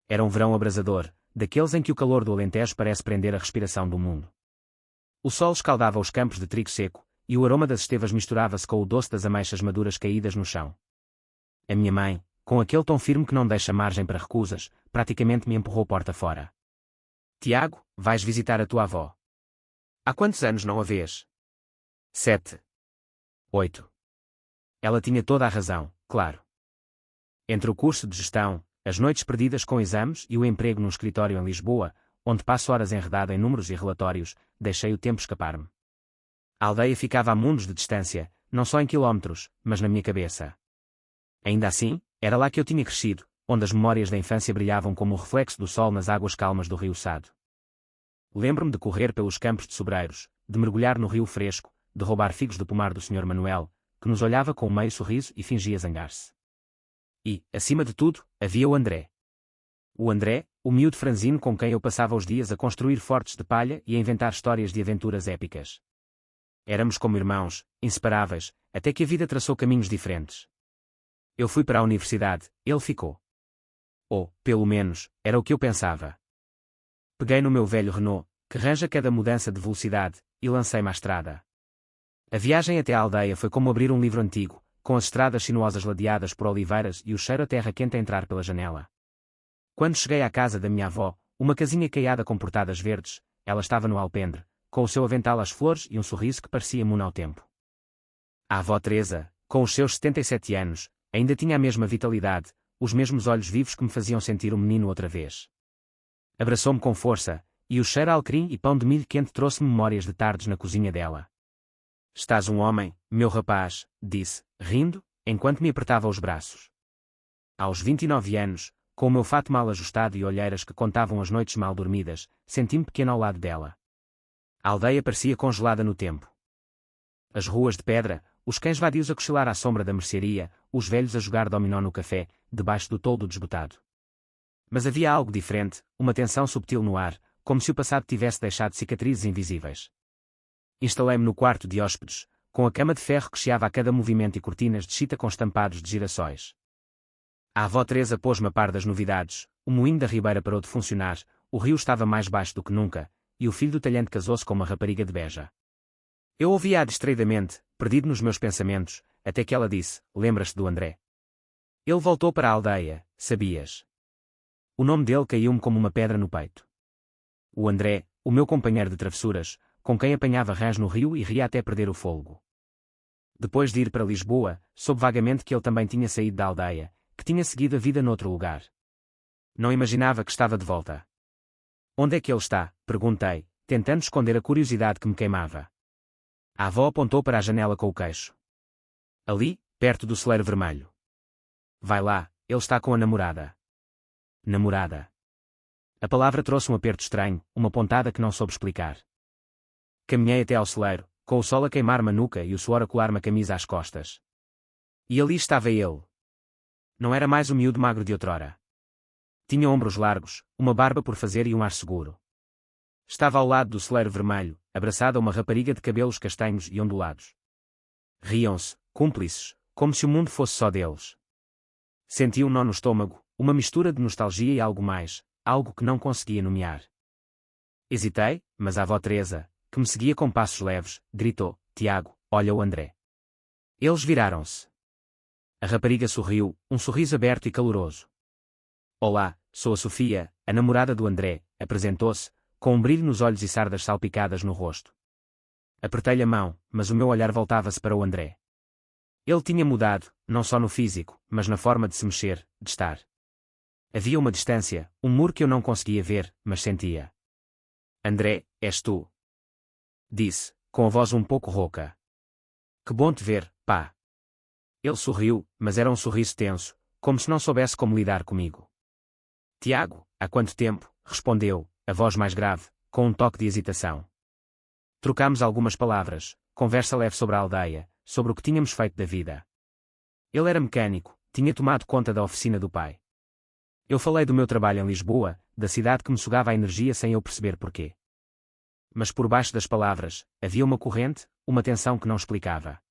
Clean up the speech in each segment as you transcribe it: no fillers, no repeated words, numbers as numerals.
Era um verão abrasador, daqueles em que o calor do Alentejo parece prender a respiração do mundo. O sol escaldava os campos de trigo seco, e o aroma das estevas misturava-se com o doce das ameixas maduras caídas no chão. A minha mãe, com aquele tom firme que não deixa margem para recusas, praticamente me empurrou porta fora. Tiago, vais visitar a tua avó. Há quantos anos não a vês? 7. 8. Ela tinha toda a razão, claro. Entre o curso de gestão, as noites perdidas com exames e o emprego num escritório em Lisboa, onde passo horas enredado em números e relatórios, deixei o tempo escapar-me. A aldeia ficava a mundos de distância, não só em quilómetros, mas na minha cabeça. Ainda assim, era lá que eu tinha crescido, onde as memórias da infância brilhavam como o reflexo do sol nas águas calmas do rio Sado. Lembro-me de correr pelos campos de sobreiros, de mergulhar no rio fresco, de roubar figos do pomar do Sr. Manuel, que nos olhava com um meio sorriso e fingia zangar-se. E, acima de tudo, havia o André. O André, o miúdo franzino com quem eu passava os dias a construir fortes de palha e a inventar histórias de aventuras épicas. Éramos como irmãos, inseparáveis, até que a vida traçou caminhos diferentes. Eu fui para a universidade, ele ficou. Ou, pelo menos, era o que eu pensava. Peguei no meu velho Renault, que ranja cada mudança de velocidade, e lancei-me à estrada. A viagem até à aldeia foi como abrir um livro antigo, com as estradas sinuosas ladeadas por oliveiras e o cheiro a terra quente a entrar pela janela. Quando cheguei à casa da minha avó, uma casinha caiada com portadas verdes, ela estava no alpendre, com o seu avental às flores e um sorriso que parecia imune ao tempo. A avó Teresa, com os seus 77 anos, ainda tinha a mesma vitalidade, os mesmos olhos vivos que me faziam sentir um menino outra vez. Abraçou-me com força, e o cheiro a alecrim e pão de milho quente trouxe-me memórias de tardes na cozinha dela. Estás um homem, meu rapaz, disse, rindo, enquanto me apertava os braços. Aos 29 anos, com o meu fato mal ajustado e olheiras que contavam as noites mal dormidas, senti-me pequeno ao lado dela. A aldeia parecia congelada no tempo. As ruas de pedra, os cães vadios a cochilar à sombra da mercearia, os velhos a jogar dominó no café, debaixo do toldo desbotado. Mas havia algo diferente, uma tensão subtil no ar, como se o passado tivesse deixado cicatrizes invisíveis. Instalei-me no quarto de hóspedes, com a cama de ferro que chiava a cada movimento e cortinas de chita com estampados de girassóis. A avó Teresa pôs-me a par das novidades, o moinho da Ribeira parou de funcionar, o rio estava mais baixo do que nunca, e o filho do talhante casou-se com uma rapariga de Beja. Eu ouvia-a distraidamente, perdido nos meus pensamentos, até que ela disse, lembras-te do André? Ele voltou para a aldeia, sabias? O nome dele caiu-me como uma pedra no peito. O André, o meu companheiro de travessuras, com quem apanhava rãs no rio e ria até perder o fôlego. Depois de ir para Lisboa, soube vagamente que ele também tinha saído da aldeia, que tinha seguido a vida noutro lugar. Não imaginava que estava de volta. Onde é que ele está? Perguntei, tentando esconder a curiosidade que me queimava. A avó apontou para a janela com o queixo. Ali, perto do celeiro vermelho. Vai lá, ele está com a namorada. Namorada. A palavra trouxe um aperto estranho, uma pontada que não soube explicar. Caminhei até ao celeiro, com o sol a queimar-me a nuca e o suor a colar-me a camisa às costas. E ali estava ele. Não era mais o miúdo magro de outrora. Tinha ombros largos, uma barba por fazer e um ar seguro. Estava ao lado do celeiro vermelho, abraçado a uma rapariga de cabelos castanhos e ondulados. Riam-se, cúmplices, como se o mundo fosse só deles. Senti um nó no estômago, uma mistura de nostalgia e algo mais, algo que não conseguia nomear. Hesitei, mas a avó Teresa, que me seguia com passos leves, gritou, Tiago, olha o André. Eles viraram-se. A rapariga sorriu, um sorriso aberto e caloroso. Olá, sou a Sofia, a namorada do André, apresentou-se, com um brilho nos olhos e sardas salpicadas no rosto. Apertei-lhe a mão, mas o meu olhar voltava-se para o André. Ele tinha mudado, não só no físico, mas na forma de se mexer, de estar. Havia uma distância, um muro que eu não conseguia ver, mas sentia. André, és tu. Disse, com a voz um pouco rouca. Que bom te ver, pá. Ele sorriu, mas era um sorriso tenso, como se não soubesse como lidar comigo. Tiago, há quanto tempo? Respondeu, a voz mais grave, com um toque de hesitação. Trocámos algumas palavras, conversa leve sobre a aldeia, sobre o que tínhamos feito da vida. Ele era mecânico, tinha tomado conta da oficina do pai. Eu falei do meu trabalho em Lisboa, da cidade que me sugava a energia sem eu perceber porquê. Mas por baixo das palavras, havia uma corrente, uma tensão que não explicava.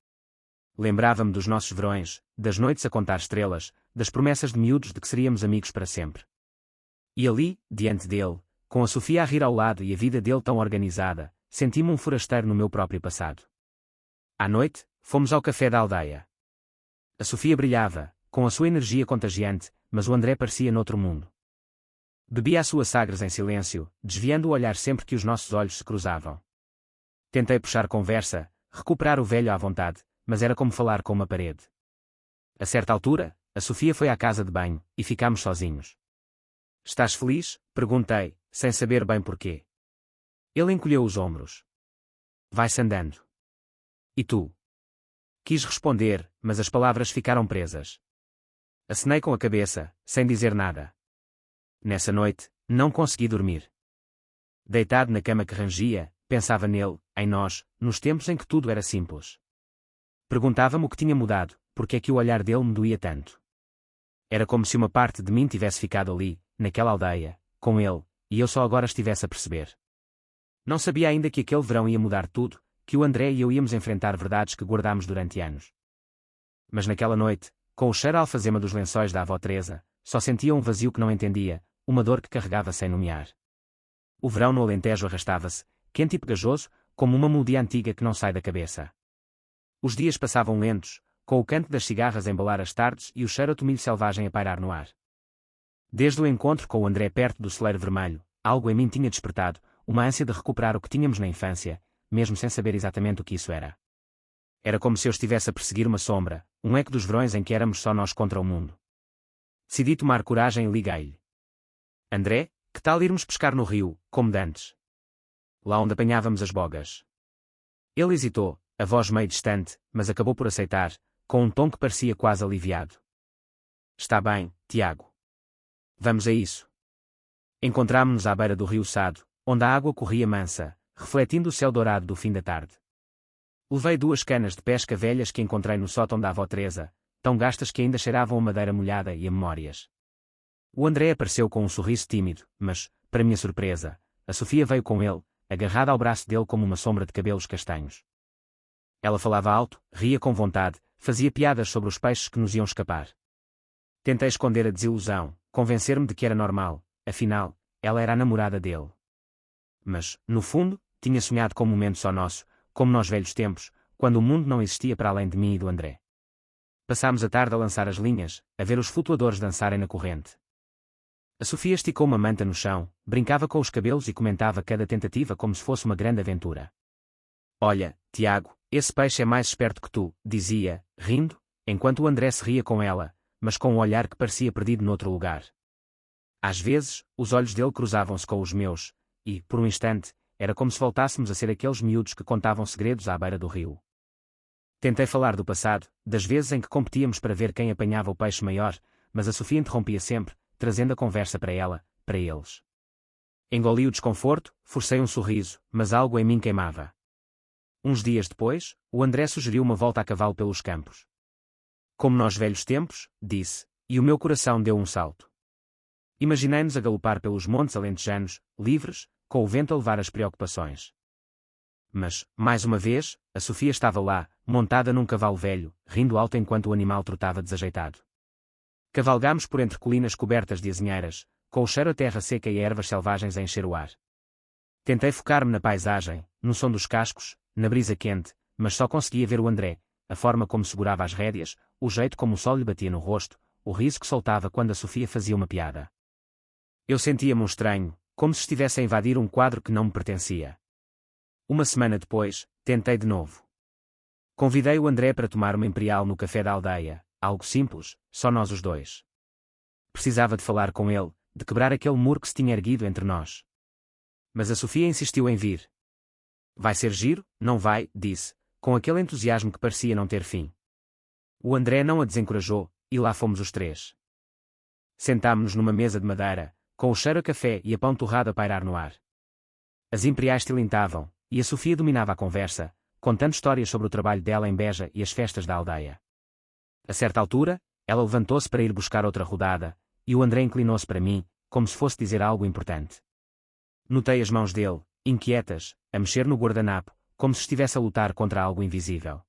Lembrava-me dos nossos verões, das noites a contar estrelas, das promessas de miúdos de que seríamos amigos para sempre. E ali, diante dele, com a Sofia a rir ao lado e a vida dele tão organizada, senti-me um forasteiro no meu próprio passado. À noite, fomos ao café da aldeia. A Sofia brilhava, com a sua energia contagiante, mas o André parecia noutro mundo. Bebia a sua sagres em silêncio, desviando o olhar sempre que os nossos olhos se cruzavam. Tentei puxar conversa, recuperar o velho à vontade, mas era como falar com uma parede. A certa altura, a Sofia foi à casa de banho, e ficámos sozinhos. Estás feliz? Perguntei, sem saber bem porquê. Ele encolheu os ombros. Vai-se andando. E tu? Quis responder, mas as palavras ficaram presas. Acenei com a cabeça, sem dizer nada. Nessa noite, não consegui dormir. Deitado na cama que rangia, pensava nele, em nós, nos tempos em que tudo era simples. Perguntava-me o que tinha mudado, porque é que o olhar dele me doía tanto. Era como se uma parte de mim tivesse ficado ali, naquela aldeia, com ele, e eu só agora estivesse a perceber. Não sabia ainda que aquele verão ia mudar tudo, que o André e eu íamos enfrentar verdades que guardámos durante anos. Mas naquela noite, com o cheiro à alfazema dos lençóis da avó Teresa, só sentia um vazio que não entendia, uma dor que carregava sem nomear. O verão no Alentejo arrastava-se, quente e pegajoso, como uma melodia antiga que não sai da cabeça. Os dias passavam lentos, com o canto das cigarras a embalar as tardes e o cheiro a tomilho selvagem a pairar no ar. Desde o encontro com o André perto do celeiro vermelho, algo em mim tinha despertado, uma ânsia de recuperar o que tínhamos na infância, mesmo sem saber exatamente o que isso era. Era como se eu estivesse a perseguir uma sombra, um eco dos verões em que éramos só nós contra o mundo. Decidi tomar coragem e liguei-lhe. André, que tal irmos pescar no rio, como dantes? Lá onde apanhávamos as bogas. Ele hesitou, a voz meio distante, mas acabou por aceitar, com um tom que parecia quase aliviado. Está bem, Tiago. Vamos a isso. Encontrámo-nos à beira do rio Sado, onde a água corria mansa, refletindo o céu dourado do fim da tarde. Levei 2 canas de pesca velhas que encontrei no sótão da avó Teresa, tão gastas que ainda cheiravam a madeira molhada e a memórias. O André apareceu com um sorriso tímido, mas, para minha surpresa, a Sofia veio com ele, agarrada ao braço dele como uma sombra de cabelos castanhos. Ela falava alto, ria com vontade, fazia piadas sobre os peixes que nos iam escapar. Tentei esconder a desilusão, convencer-me de que era normal, afinal, ela era a namorada dele. Mas, no fundo, tinha sonhado com um momento só nosso, como nos velhos tempos, quando o mundo não existia para além de mim e do André. Passámos a tarde a lançar as linhas, a ver os flutuadores dançarem na corrente. A Sofia esticou uma manta no chão, brincava com os cabelos e comentava cada tentativa como se fosse uma grande aventura. Olha, Tiago, esse peixe é mais esperto que tu, dizia, rindo, enquanto o André se ria com ela, mas com um olhar que parecia perdido noutro lugar. Às vezes, os olhos dele cruzavam-se com os meus, e, por um instante, era como se voltássemos a ser aqueles miúdos que contavam segredos à beira do rio. Tentei falar do passado, das vezes em que competíamos para ver quem apanhava o peixe maior, mas a Sofia interrompia sempre, trazendo a conversa para ela, para eles. Engoli o desconforto, forcei um sorriso, mas algo em mim queimava. Uns dias depois, o André sugeriu uma volta a cavalo pelos campos. Como nos velhos tempos, disse, e o meu coração deu um salto. Imaginei-nos a galopar pelos montes alentejanos, livres, com o vento a levar as preocupações. Mas, mais uma vez, a Sofia estava lá, montada num cavalo velho, rindo alto enquanto o animal trotava desajeitado. Cavalgámos por entre colinas cobertas de azinheiras, com o cheiro a terra seca e ervas selvagens a encher o ar. Tentei focar-me na paisagem, no som dos cascos, na brisa quente, mas só conseguia ver o André, a forma como segurava as rédeas, o jeito como o sol lhe batia no rosto, o riso que soltava quando a Sofia fazia uma piada. Eu sentia-me um estranho, como se estivesse a invadir um quadro que não me pertencia. Uma semana depois, tentei de novo. Convidei o André para tomar uma imperial no café da aldeia, algo simples, só nós os dois. Precisava de falar com ele, de quebrar aquele muro que se tinha erguido entre nós. Mas a Sofia insistiu em vir. Vai ser giro, não vai, disse, com aquele entusiasmo que parecia não ter fim. O André não a desencorajou, e lá fomos os 3. Sentámo-nos numa mesa de madeira, com o cheiro a café e a pão torrado a pairar no ar. As imperiais tilintavam, e a Sofia dominava a conversa, contando histórias sobre o trabalho dela em Beja e as festas da aldeia. A certa altura, ela levantou-se para ir buscar outra rodada, e o André inclinou-se para mim, como se fosse dizer algo importante. Notei as mãos dele, inquietas, a mexer no guardanapo, como se estivesse a lutar contra algo invisível.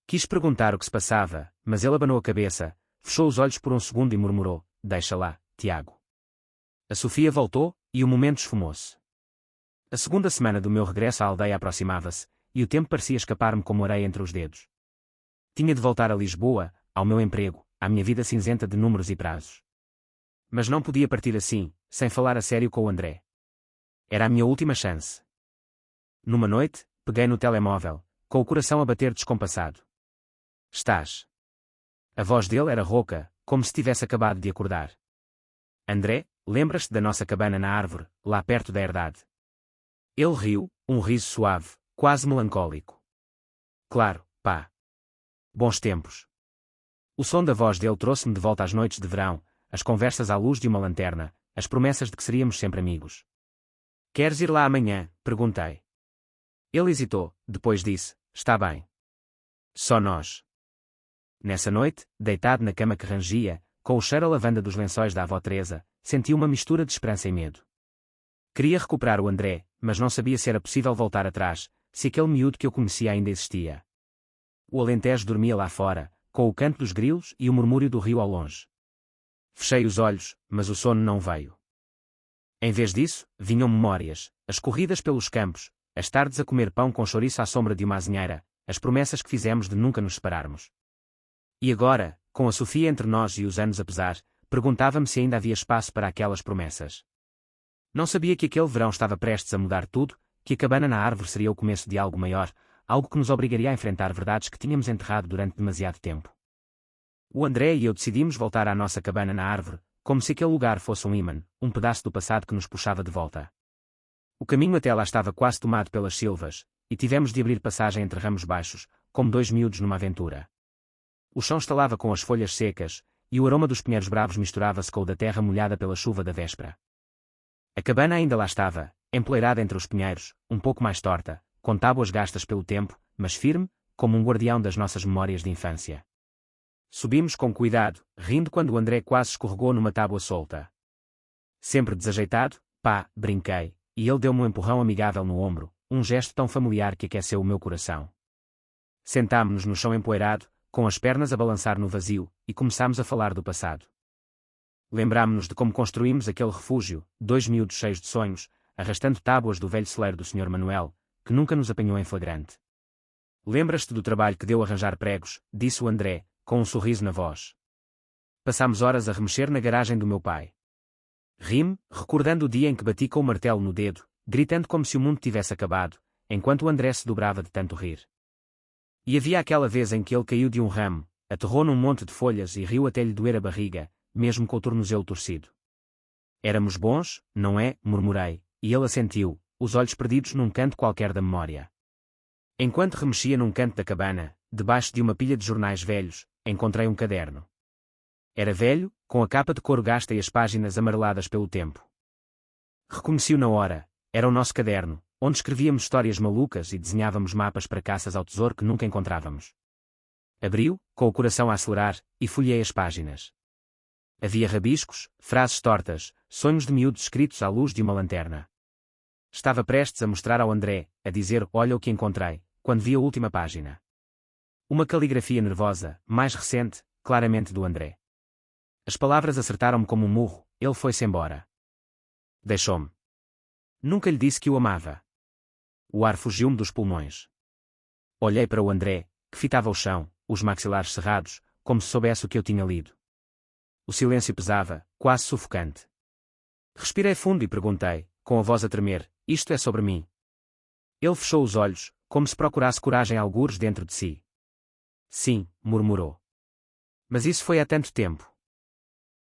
Quis perguntar o que se passava, mas ele abanou a cabeça, fechou os olhos por um segundo e murmurou, deixa lá, Tiago. A Sofia voltou, e o momento esfumou-se. A segunda semana do meu regresso à aldeia aproximava-se, e o tempo parecia escapar-me como areia entre os dedos. Tinha de voltar a Lisboa, ao meu emprego, à minha vida cinzenta de números e prazos. Mas não podia partir assim, sem falar a sério com o André. Era a minha última chance. Numa noite, peguei no telemóvel, com o coração a bater descompassado. Estás? A voz dele era rouca, como se tivesse acabado de acordar. André, lembras-te da nossa cabana na árvore, lá perto da herdade? Ele riu, um riso suave, quase melancólico. Claro, pá. Bons tempos. O som da voz dele trouxe-me de volta às noites de verão, as conversas à luz de uma lanterna, as promessas de que seríamos sempre amigos. Queres ir lá amanhã? Perguntei. Ele hesitou, depois disse, está bem. Só nós. Nessa noite, deitado na cama que rangia, com o cheiro a lavanda dos lençóis da avó Teresa, senti uma mistura de esperança e medo. Queria recuperar o André, mas não sabia se era possível voltar atrás, se aquele miúdo que eu conhecia ainda existia. O Alentejo dormia lá fora, com o canto dos grilos e o murmúrio do rio ao longe. Fechei os olhos, mas o sono não veio. Em vez disso, vinham memórias, as corridas pelos campos, as tardes a comer pão com chouriço à sombra de uma azinheira, as promessas que fizemos de nunca nos separarmos. E agora, com a Sofia entre nós e os anos a pesar, perguntava-me se ainda havia espaço para aquelas promessas. Não sabia que aquele verão estava prestes a mudar tudo, que a cabana na árvore seria o começo de algo maior, algo que nos obrigaria a enfrentar verdades que tínhamos enterrado durante demasiado tempo. O André e eu decidimos voltar à nossa cabana na árvore, como se aquele lugar fosse um ímã, um pedaço do passado que nos puxava de volta. O caminho até lá estava quase tomado pelas silvas, e tivemos de abrir passagem entre ramos baixos, como dois miúdos numa aventura. O chão estalava com as folhas secas, e o aroma dos pinheiros bravos misturava-se com o da terra molhada pela chuva da véspera. A cabana ainda lá estava, empoleirada entre os pinheiros, um pouco mais torta, com tábuas gastas pelo tempo, mas firme, como um guardião das nossas memórias de infância. Subimos com cuidado, rindo quando o André quase escorregou numa tábua solta. Sempre desajeitado, pá, brinquei, e ele deu-me um empurrão amigável no ombro, um gesto tão familiar que aqueceu o meu coração. Sentámo-nos no chão empoeirado, com as pernas a balançar no vazio, e começámos a falar do passado. Lembrámo-nos de como construímos aquele refúgio, dois miúdos cheios de sonhos, arrastando tábuas do velho celeiro do Sr. Manuel, que nunca nos apanhou em flagrante. Lembras-te do trabalho que deu arranjar pregos, disse o André, com um sorriso na voz. Passámos horas a remexer na garagem do meu pai. Ri-me, recordando o dia em que bati com o martelo no dedo, gritando como se o mundo tivesse acabado, enquanto o André se dobrava de tanto rir. E havia aquela vez em que ele caiu de um ramo, aterrou num monte de folhas e riu até lhe doer a barriga, mesmo com o tornozelo torcido. Éramos bons, não é? Murmurei, e ele assentiu, os olhos perdidos num canto qualquer da memória. Enquanto remexia num canto da cabana, debaixo de uma pilha de jornais velhos, encontrei um caderno. Era velho, com a capa de couro gasta e as páginas amareladas pelo tempo. Reconheci-o na hora, era o nosso caderno, onde escrevíamos histórias malucas e desenhávamos mapas para caças ao tesouro que nunca encontrávamos. Abri-o, com o coração a acelerar, e folhei as páginas. Havia rabiscos, frases tortas, sonhos de miúdos escritos à luz de uma lanterna. Estava prestes a mostrar ao André, a dizer, olha o que encontrei, quando vi a última página. Uma caligrafia nervosa, mais recente, claramente do André. As palavras acertaram-me como um murro, ele foi-se embora. Deixou-me. Nunca lhe disse que o amava. O ar fugiu-me dos pulmões. Olhei para o André, que fitava o chão, os maxilares cerrados, como se soubesse o que eu tinha lido. O silêncio pesava, quase sufocante. Respirei fundo e perguntei, com a voz a tremer, isto é sobre mim? Ele fechou os olhos, como se procurasse coragem algures dentro de si. Sim, murmurou. Mas isso foi há tanto tempo.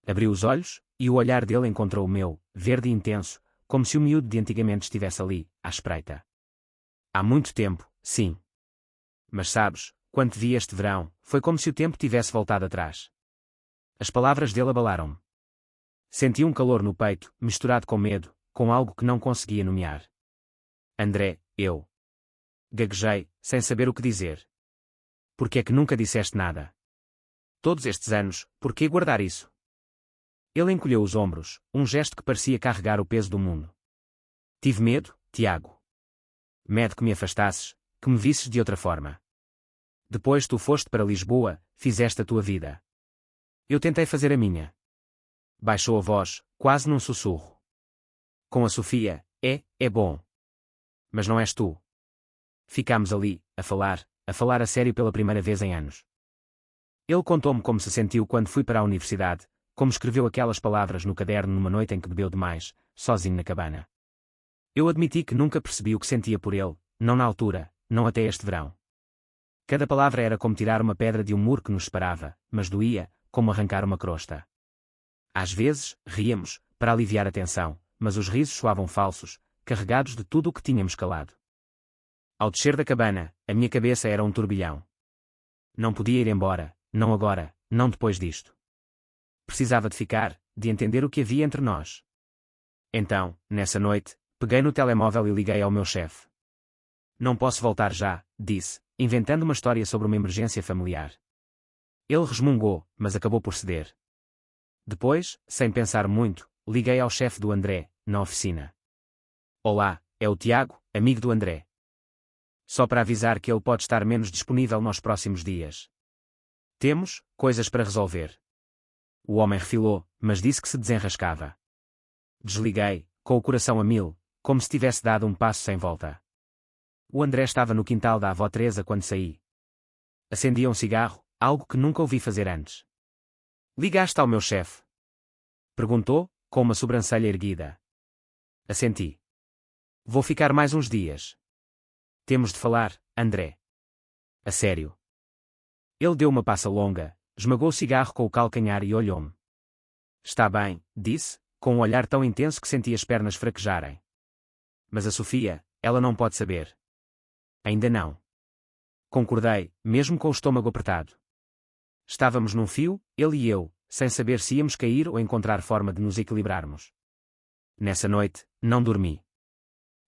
Abriu os olhos, e o olhar dele encontrou o meu, verde e intenso, como se o miúdo de antigamente estivesse ali, à espreita. Há muito tempo, sim. Mas sabes, quando te vi este verão, foi como se o tempo tivesse voltado atrás. As palavras dele abalaram-me. Senti um calor no peito, misturado com medo, com algo que não conseguia nomear. André, eu. Gaguejei, sem saber o que dizer. Por que é que nunca disseste nada? Todos estes anos, por que guardar isso? Ele encolheu os ombros, um gesto que parecia carregar o peso do mundo. Tive medo, Tiago. Medo que me afastasses, que me visses de outra forma. Depois tu foste para Lisboa, fizeste a tua vida. Eu tentei fazer a minha. Baixou a voz, quase num sussurro. Com a Sofia, é bom. Mas não és tu. Ficámos ali, a falar a sério pela primeira vez em anos. Ele contou-me como se sentiu quando fui para a universidade, como escreveu aquelas palavras no caderno numa noite em que bebeu demais, sozinho na cabana. Eu admiti que nunca percebi o que sentia por ele, não na altura, não até este verão. Cada palavra era como tirar uma pedra de um muro que nos separava, mas doía, como arrancar uma crosta. Às vezes, ríamos, para aliviar a tensão, mas os risos soavam falsos, carregados de tudo o que tínhamos calado. Ao descer da cabana, a minha cabeça era um turbilhão. Não podia ir embora, não agora, não depois disto. Precisava de ficar, de entender o que havia entre nós. Então, nessa noite, peguei no telemóvel e liguei ao meu chefe. Não posso voltar já, disse, inventando uma história sobre uma emergência familiar. Ele resmungou, mas acabou por ceder. Depois, sem pensar muito, liguei ao chefe do André, na oficina. Olá, é o Tiago, amigo do André. Só para avisar que ele pode estar menos disponível nos próximos dias. Temos coisas para resolver. O homem refilou, mas disse que se desenrascava. Desliguei, com o coração a mil, como se tivesse dado um passo sem volta. O André estava no quintal da avó Teresa quando saí. Acendia um cigarro, algo que nunca ouvi fazer antes. Ligaste ao meu chefe? Perguntou, com uma sobrancelha erguida. Assenti. Vou ficar mais uns dias. Temos de falar, André. A sério. Ele deu uma passa longa, esmagou o cigarro com o calcanhar e olhou-me. Está bem, disse, com um olhar tão intenso que senti as pernas fraquejarem. Mas a Sofia, ela não pode saber. Ainda não. Concordei, mesmo com o estômago apertado. Estávamos num fio, ele e eu, sem saber se íamos cair ou encontrar forma de nos equilibrarmos. Nessa noite, não dormi.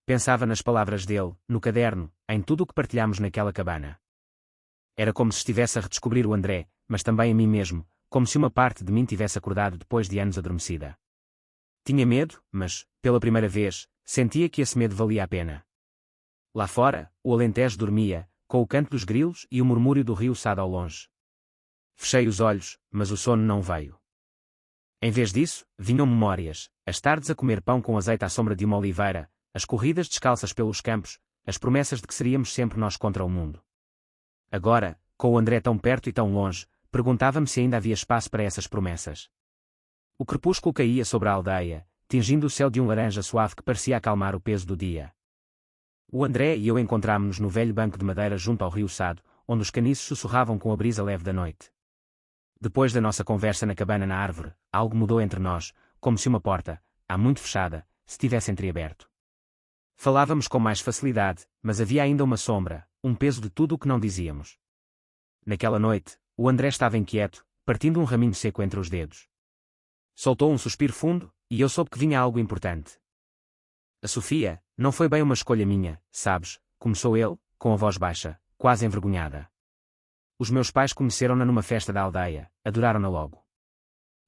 Pensava nas palavras dele, no caderno, em tudo o que partilhámos naquela cabana. Era como se estivesse a redescobrir o André, mas também a mim mesmo, como se uma parte de mim tivesse acordado depois de anos adormecida. Tinha medo, mas, pela primeira vez, sentia que esse medo valia a pena. Lá fora, o Alentejo dormia, com o canto dos grilos e o murmúrio do rio Sado ao longe. Fechei os olhos, mas o sono não veio. Em vez disso, vinham memórias, as tardes a comer pão com azeite à sombra de uma oliveira, as corridas descalças pelos campos, as promessas de que seríamos sempre nós contra o mundo. Agora, com o André tão perto e tão longe, perguntava-me se ainda havia espaço para essas promessas. O crepúsculo caía sobre a aldeia, tingindo o céu de um laranja suave que parecia acalmar o peso do dia. O André e eu encontrámo-nos no velho banco de madeira junto ao rio Sado, onde os caniços sussurravam com a brisa leve da noite. Depois da nossa conversa na cabana na árvore, algo mudou entre nós, como se uma porta, há muito fechada, se tivesse entreaberto. Falávamos com mais facilidade, mas havia ainda uma sombra, um peso de tudo o que não dizíamos. Naquela noite, o André estava inquieto, partindo um raminho seco entre os dedos. Soltou um suspiro fundo, e eu soube que vinha algo importante. A Sofia, não foi bem uma escolha minha, sabes, começou ele, com a voz baixa, quase envergonhada. Os meus pais conheceram-na numa festa da aldeia, adoraram-na logo.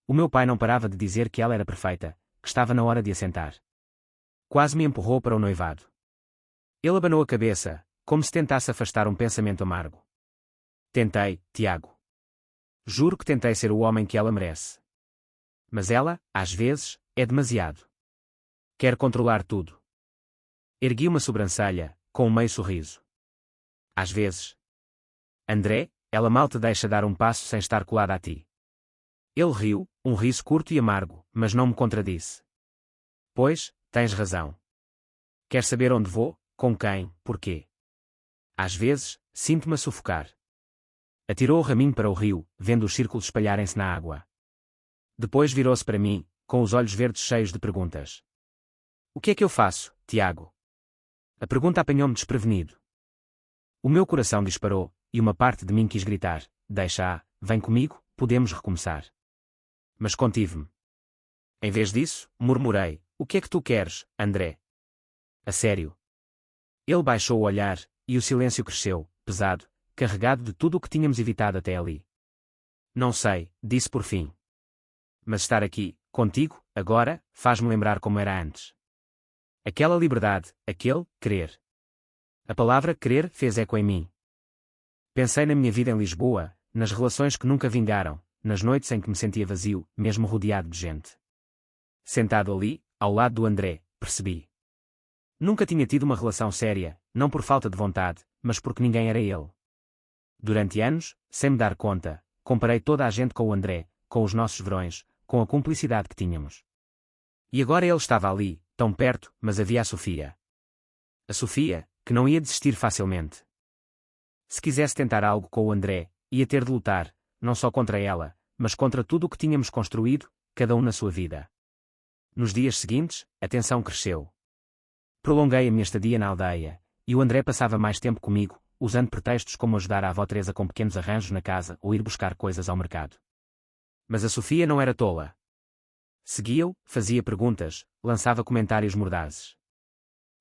O meu pai não parava de dizer que ela era perfeita, que estava na hora de assentar. Quase me empurrou para o noivado. Ele abanou a cabeça, como se tentasse afastar um pensamento amargo. Tentei, Tiago. Juro que tentei ser o homem que ela merece. Mas ela, às vezes, é demasiado. Quer controlar tudo. Ergui uma sobrancelha, com um meio sorriso. Às vezes. André, ela mal te deixa dar um passo sem estar colada a ti. Ele riu, um riso curto e amargo, mas não me contradisse. Pois, tens razão. Quer saber onde vou, com quem, porquê? Às vezes, sinto-me a sufocar. Atirou o raminho para o rio, vendo os círculos espalharem-se na água. Depois virou-se para mim, com os olhos verdes cheios de perguntas. O que é que eu faço, Tiago? A pergunta apanhou-me desprevenido. O meu coração disparou, e uma parte de mim quis gritar, deixa-a, vem comigo, podemos recomeçar. Mas contive-me. Em vez disso, murmurei, o que é que tu queres, André? A sério. Ele baixou o olhar, e o silêncio cresceu, pesado, carregado de tudo o que tínhamos evitado até ali. Não sei, disse por fim. Mas estar aqui, contigo, agora, faz-me lembrar como era antes. Aquela liberdade, aquele querer. A palavra querer fez eco em mim. Pensei na minha vida em Lisboa, nas relações que nunca vingaram, nas noites em que me sentia vazio, mesmo rodeado de gente. Sentado ali, ao lado do André, percebi. Nunca tinha tido uma relação séria, não por falta de vontade, mas porque ninguém era ele. Durante anos, sem me dar conta, comparei toda a gente com o André, com os nossos verões, com a cumplicidade que tínhamos. E agora ele estava ali, tão perto, mas havia a Sofia. A Sofia, que não ia desistir facilmente. Se quisesse tentar algo com o André, ia ter de lutar, não só contra ela, mas contra tudo o que tínhamos construído, cada um na sua vida. Nos dias seguintes, a tensão cresceu. Prolonguei a minha estadia na aldeia, e o André passava mais tempo comigo, usando pretextos como ajudar a avó Teresa com pequenos arranjos na casa ou ir buscar coisas ao mercado. Mas a Sofia não era tola. Seguia-o, fazia perguntas, lançava comentários mordazes.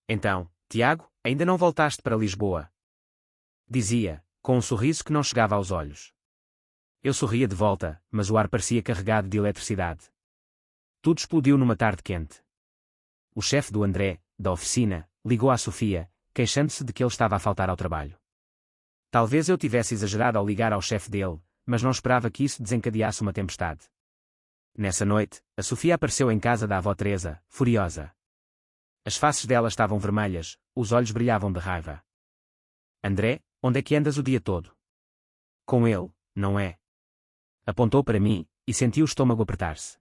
Então, Tiago, ainda não voltaste para Lisboa? Dizia, com um sorriso que não chegava aos olhos. Eu sorria de volta, mas o ar parecia carregado de eletricidade. Tudo explodiu numa tarde quente. O chefe do André, da oficina, ligou à Sofia, queixando-se de que ele estava a faltar ao trabalho. Talvez eu tivesse exagerado ao ligar ao chefe dele, mas não esperava que isso desencadeasse uma tempestade. Nessa noite, a Sofia apareceu em casa da avó Teresa, furiosa. As faces dela estavam vermelhas, os olhos brilhavam de raiva. André, onde é que andas o dia todo? Com ele, não é? Apontou para mim, e senti o estômago apertar-se.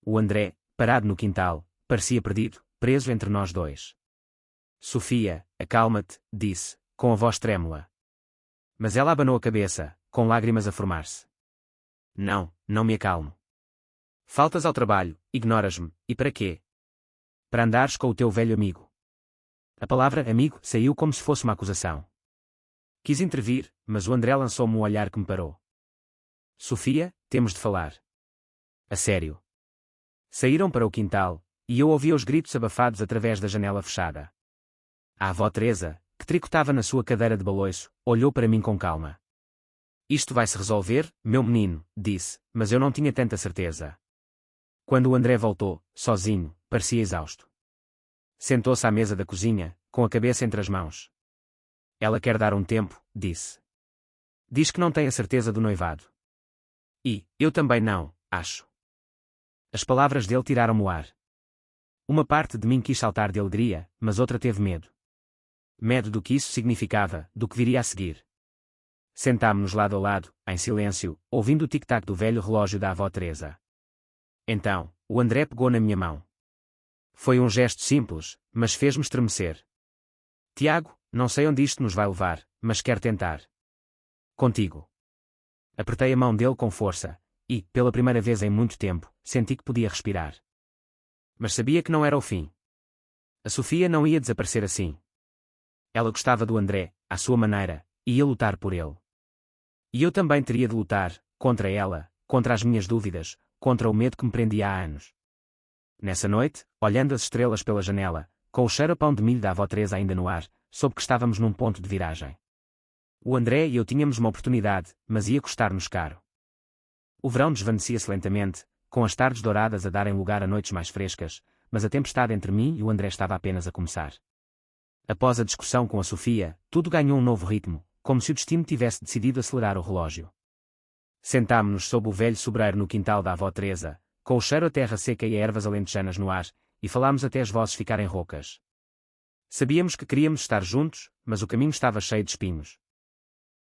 O André, parado no quintal, parecia perdido, preso entre nós dois. Sofia, acalma-te, disse, com a voz trêmula. Mas ela abanou a cabeça, com lágrimas a formar-se. Não, não me acalmo. Faltas ao trabalho, ignoras-me, e para quê? Para andares com o teu velho amigo. A palavra amigo saiu como se fosse uma acusação. Quis intervir, mas o André lançou-me um olhar que me parou. Sofia, temos de falar. A sério. Saíram para o quintal, e eu ouvia os gritos abafados através da janela fechada. A avó Teresa, que tricotava na sua cadeira de baloiço, olhou para mim com calma. Isto vai se resolver, meu menino, disse, mas eu não tinha tanta certeza. Quando o André voltou, sozinho, parecia exausto. Sentou-se à mesa da cozinha, com a cabeça entre as mãos. Ela quer dar um tempo, disse. Diz que não tem a certeza do noivado. E, eu também não, acho. As palavras dele tiraram-me o ar. Uma parte de mim quis saltar de alegria, mas outra teve medo. Medo do que isso significava, do que viria a seguir. Sentámo-nos lado a lado, em silêncio, ouvindo o tic-tac do velho relógio da avó Teresa. Então, o André pegou na minha mão. Foi um gesto simples, mas fez-me estremecer. Tiago, não sei onde isto nos vai levar, mas quero tentar. Contigo. Apertei a mão dele com força, e, pela primeira vez em muito tempo, senti que podia respirar. Mas sabia que não era o fim. A Sofia não ia desaparecer assim. Ela gostava do André, à sua maneira, e ia lutar por ele. E eu também teria de lutar, contra ela, contra as minhas dúvidas, contra o medo que me prendia há anos. Nessa noite, olhando as estrelas pela janela, com o cheiro a pão de milho da avó Teresa ainda no ar, soube que estávamos num ponto de viragem. O André e eu tínhamos uma oportunidade, mas ia custar-nos caro. O verão desvanecia-se lentamente, com as tardes douradas a darem lugar a noites mais frescas, mas a tempestade entre mim e o André estava apenas a começar. Após a discussão com a Sofia, tudo ganhou um novo ritmo, como se o destino tivesse decidido acelerar o relógio. Sentámo-nos sob o velho sobreiro no quintal da avó Teresa, com o cheiro a terra seca e a ervas alentejanas no ar, e falámos até as vozes ficarem roucas. Sabíamos que queríamos estar juntos, mas o caminho estava cheio de espinhos.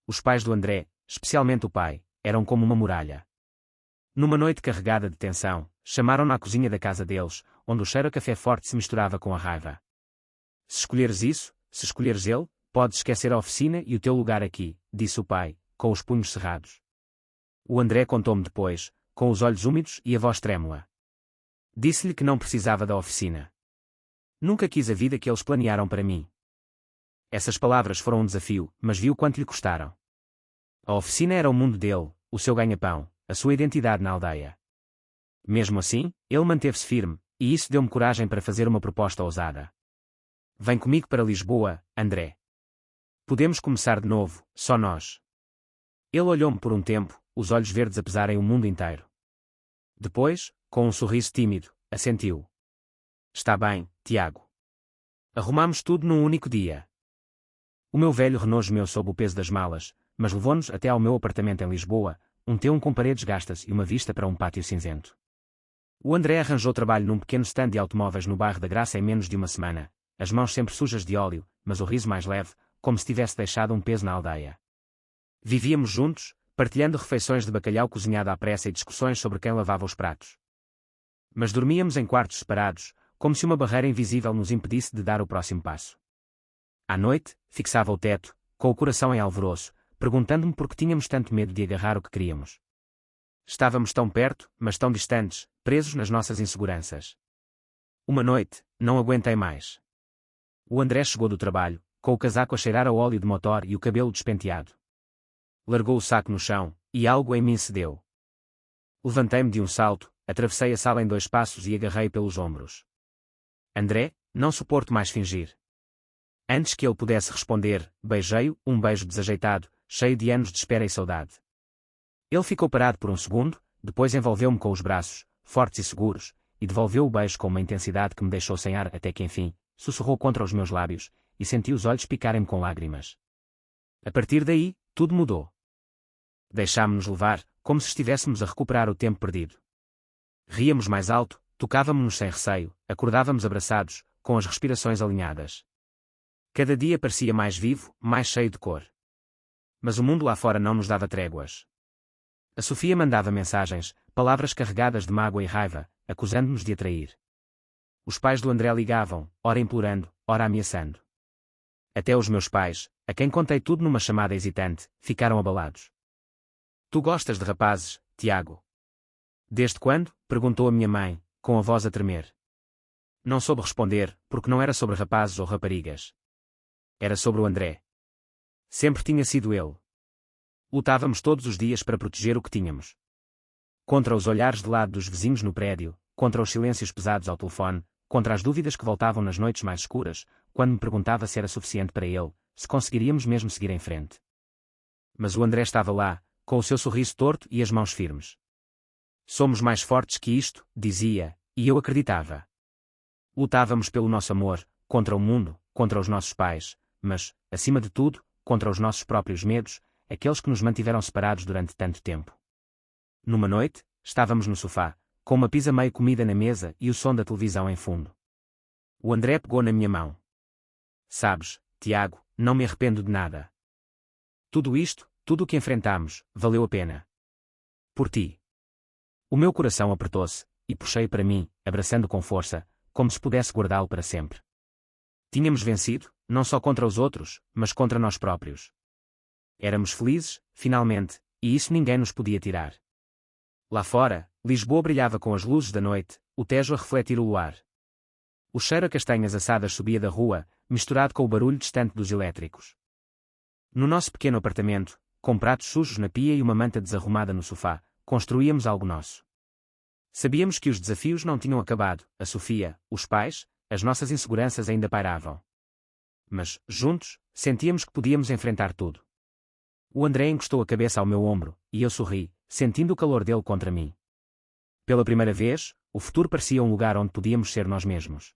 Os pais do André, especialmente o pai, eram como uma muralha. Numa noite carregada de tensão, chamaram-no à cozinha da casa deles, onde o cheiro a café forte se misturava com a raiva. Se escolheres isso, se escolheres ele, podes esquecer a oficina e o teu lugar aqui, disse o pai, com os punhos cerrados. O André contou-me depois, com os olhos úmidos e a voz trêmula. Disse-lhe que não precisava da oficina. Nunca quis a vida que eles planearam para mim. Essas palavras foram um desafio, mas viu quanto lhe custaram. A oficina era o mundo dele, o seu ganha-pão, a sua identidade na aldeia. Mesmo assim, ele manteve-se firme, e isso deu-me coragem para fazer uma proposta ousada. Vem comigo para Lisboa, André. Podemos começar de novo, só nós. Ele olhou-me por um tempo, os olhos verdes a pesarem o mundo inteiro. Depois, com um sorriso tímido, assentiu. Está bem, Tiago. Arrumamos tudo num único dia. O meu velho Renault gemeu sob o peso das malas, mas levou-nos até ao meu apartamento em Lisboa, um T1 com paredes gastas e uma vista para um pátio cinzento. O André arranjou trabalho num pequeno stand de automóveis no bairro da Graça em menos de uma semana, as mãos sempre sujas de óleo, mas o riso mais leve, como se tivesse deixado um peso na aldeia. Vivíamos juntos, partilhando refeições de bacalhau cozinhado à pressa e discussões sobre quem lavava os pratos. Mas dormíamos em quartos separados, como se uma barreira invisível nos impedisse de dar o próximo passo. À noite, fixava o teto, com o coração em alvoroço, perguntando-me por que tínhamos tanto medo de agarrar o que queríamos. Estávamos tão perto, mas tão distantes, presos nas nossas inseguranças. Uma noite, não aguentei mais. O André chegou do trabalho, com o casaco a cheirar a óleo de motor e o cabelo despenteado. Largou o saco no chão, e algo em mim cedeu. Levantei-me de um salto, atravessei a sala em 2 passos e agarrei pelos ombros. André, não suporto mais fingir. Antes que ele pudesse responder, beijei-o, um beijo desajeitado, cheio de anos de espera e saudade. Ele ficou parado por um segundo, depois envolveu-me com os braços, fortes e seguros, e devolveu o beijo com uma intensidade que me deixou sem ar até que enfim, sussurrou contra os meus lábios, e senti os olhos picarem-me com lágrimas. A partir daí, tudo mudou. Deixámo-nos levar, como se estivéssemos a recuperar o tempo perdido. Ríamos mais alto, tocávamo-nos sem receio, acordávamos abraçados, com as respirações alinhadas. Cada dia parecia mais vivo, mais cheio de cor. Mas o mundo lá fora não nos dava tréguas. A Sofia mandava mensagens, palavras carregadas de mágoa e raiva, acusando-nos de a trair. Os pais do André ligavam, ora implorando, ora ameaçando. Até os meus pais, a quem contei tudo numa chamada hesitante, ficaram abalados. Tu gostas de rapazes, Tiago? Desde quando? Perguntou a minha mãe, com a voz a tremer. Não soube responder, porque não era sobre rapazes ou raparigas. Era sobre o André. Sempre tinha sido ele. Lutávamos todos os dias para proteger o que tínhamos. Contra os olhares de lado dos vizinhos no prédio, contra os silêncios pesados ao telefone, contra as dúvidas que voltavam nas noites mais escuras, quando me perguntava se era suficiente para ele, se conseguiríamos mesmo seguir em frente. Mas o André estava lá, com o seu sorriso torto e as mãos firmes. Somos mais fortes que isto, dizia, e eu acreditava. Lutávamos pelo nosso amor, contra o mundo, contra os nossos pais, mas, acima de tudo, contra os nossos próprios medos, aqueles que nos mantiveram separados durante tanto tempo. Numa noite, estávamos no sofá, com uma pizza meio comida na mesa e o som da televisão em fundo. O André pegou na minha mão. Sabes, Tiago, não me arrependo de nada. Tudo isto, tudo o que enfrentámos, valeu a pena. Por ti. O meu coração apertou-se, e puxei para mim, abraçando com força, como se pudesse guardá-lo para sempre. Tínhamos vencido, não só contra os outros, mas contra nós próprios. Éramos felizes, finalmente, e isso ninguém nos podia tirar. Lá fora, Lisboa brilhava com as luzes da noite, o Tejo a refletir o luar. O cheiro a castanhas assadas subia da rua, misturado com o barulho distante dos elétricos. No nosso pequeno apartamento, com pratos sujos na pia e uma manta desarrumada no sofá, construíamos algo nosso. Sabíamos que os desafios não tinham acabado, a Sofia, os pais, as nossas inseguranças ainda pairavam. Mas, juntos, sentíamos que podíamos enfrentar tudo. O André encostou a cabeça ao meu ombro, e eu sorri, sentindo o calor dele contra mim. Pela primeira vez, o futuro parecia um lugar onde podíamos ser nós mesmos.